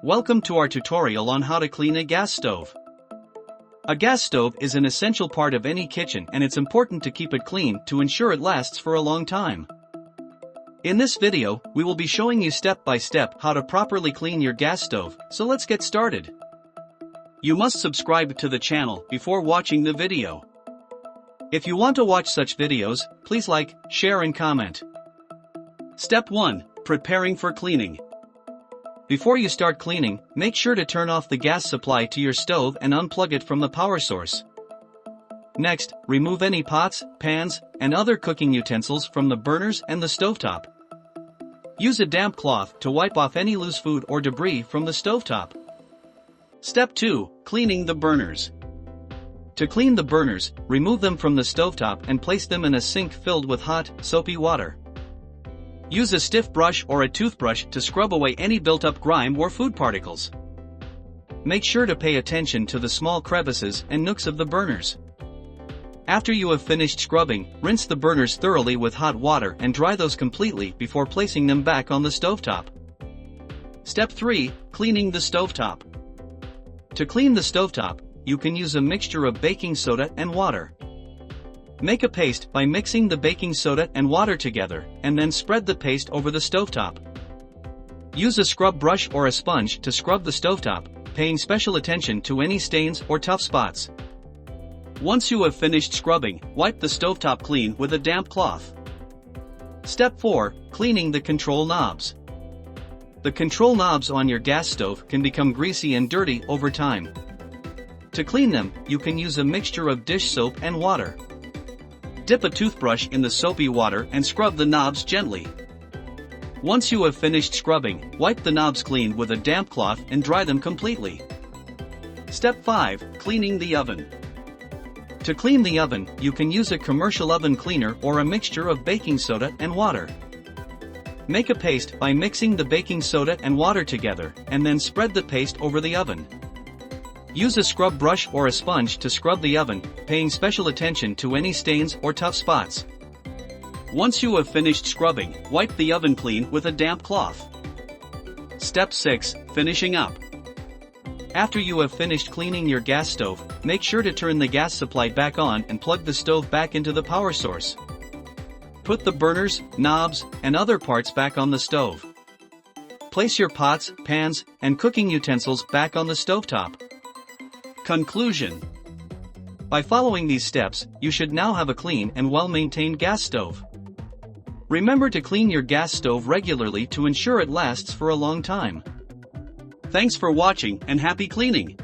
Welcome to our tutorial on how to clean a gas stove. A gas stove is an essential part of any kitchen and it's important to keep it clean to ensure it lasts for a long time. In this video, we will be showing you step by step how to properly clean your gas stove, so let's get started. You must subscribe to the channel before watching the video. If you want to watch such videos, please like, share and comment. Step 1. Preparing for cleaning. Before you start cleaning, make sure to turn off the gas supply to your stove and unplug it from the power source. Next, remove any pots, pans, and other cooking utensils from the burners and the stovetop. Use a damp cloth to wipe off any loose food or debris from the stovetop. Step 2. Cleaning the burners. To clean the burners, remove them from the stovetop and place them in a sink filled with hot, soapy water. Use a stiff brush or a toothbrush to scrub away any built-up grime or food particles. Make sure to pay attention to the small crevices and nooks of the burners. After you have finished scrubbing, rinse the burners thoroughly with hot water and dry those completely before placing them back on the stovetop. Step 3. Cleaning the stovetop. To clean the stovetop, you can use a mixture of baking soda and water. Make a paste by mixing the baking soda and water together, and then spread the paste over the stovetop. Use a scrub brush or a sponge to scrub the stovetop, paying special attention to any stains or tough spots. Once you have finished scrubbing, wipe the stovetop clean with a damp cloth. Step 4. Cleaning the control knobs. The control knobs on your gas stove can become greasy and dirty over time. To clean them, you can use a mixture of dish soap and water. Dip a toothbrush in the soapy water and scrub the knobs gently. Once you have finished scrubbing, wipe the knobs clean with a damp cloth and dry them completely. Step 5. Cleaning the oven. To clean the oven, you can use a commercial oven cleaner or a mixture of baking soda and water. Make a paste by mixing the baking soda and water together, and then spread the paste over the oven. Use a scrub brush or a sponge to scrub the oven, paying special attention to any stains or tough spots. Once you have finished scrubbing, wipe the oven clean with a damp cloth. Step 6. Finishing up. After you have finished cleaning your gas stove, make sure to turn the gas supply back on and plug the stove back into the power source. Put the burners, knobs, and other parts back on the stove. Place your pots, pans, and cooking utensils back on the stovetop. Conclusion. By following these steps, you should now have a clean and well-maintained gas stove. Remember to clean your gas stove regularly to ensure it lasts for a long time. Thanks for watching and happy cleaning!